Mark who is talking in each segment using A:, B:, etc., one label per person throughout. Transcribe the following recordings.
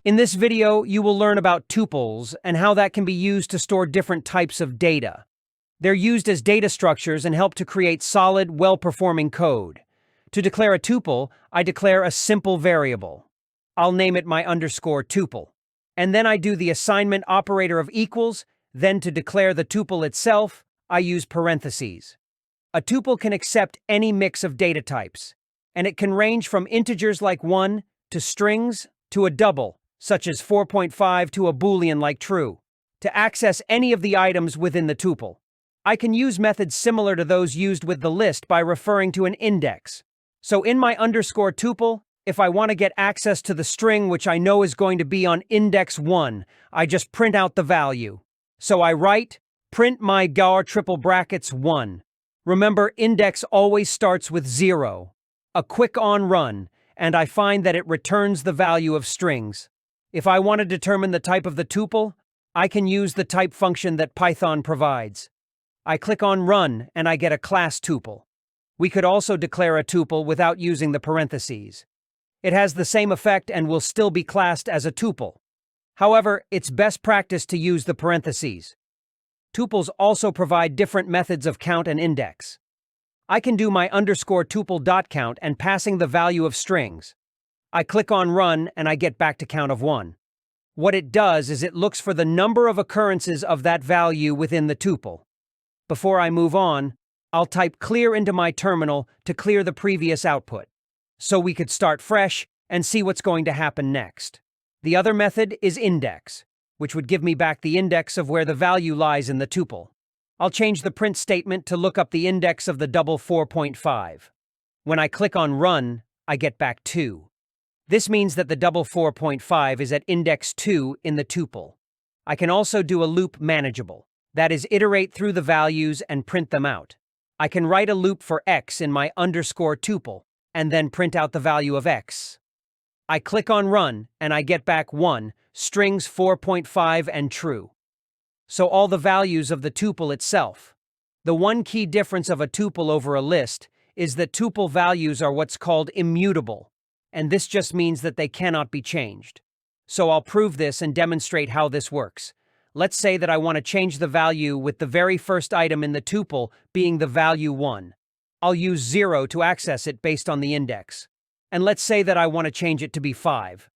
A: In this video, you will learn about tuples and how that can be used to store different types of data. They're used as data structures and help to create solid, well-performing code. To declare a tuple, I declare a simple variable. I'll name it my underscore tuple. And then I do the assignment operator of equals. Then to declare the tuple itself, I use parentheses. A tuple can accept any mix of data types, and it can range from integers like 1 to strings to a double, such as 4.5 to a Boolean like true. To access any of the items within the tuple, I can use methods similar to those used with the list by referring to an index. So in my underscore tuple, if I want to get access to the string which I know is going to be on index 1, I just print out the value. So I write, print my gar triple brackets 1. Remember, index always starts with 0. A quick on run, and I find that it returns the value of strings. If I want to determine the type of the tuple, I can use the type function that Python provides. I click on run, and I get a class tuple. We could also declare a tuple without using the parentheses. It has the same effect and will still be classed as a tuple. However, it's best practice to use the parentheses. Tuples also provide different methods of count and index. I can do my underscore tuple.count and passing the value of strings. I click on run and I get back to count of 1. What it does is it looks for the number of occurrences of that value within the tuple. Before I move on, I'll type clear into my terminal to clear the previous output, so we could start fresh and see what's going to happen next. The other method is index, which would give me back the index of where the value lies in the tuple. I'll change the print statement to look up the index of the double 4.5. When I click on run, I get back 2. This means that the double 4.5 is at index 2 in the tuple. I can also do a loop manageable, that is, iterate through the values and print them out. I can write a loop for x in my underscore tuple, and then print out the value of x. I click on run, and I get back 1, strings 4.5 and true. So all the values of the tuple itself. The one key difference of a tuple over a list is that tuple values are what's called immutable, and this just means that they cannot be changed. So I'll prove this and demonstrate how this works. Let's say that I want to change the value with the very first item in the tuple being the value 1. I'll use 0 to access it based on the index. And let's say that I want to change it to be 5.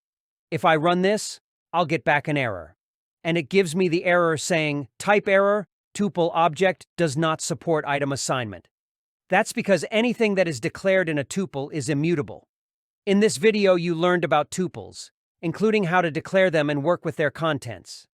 A: If I run this, I'll get back an error. And it gives me the error saying, type error, tuple object does not support item assignment. That's because anything that is declared in a tuple is immutable. In this video, you learned about tuples, including how to declare them and work with their contents.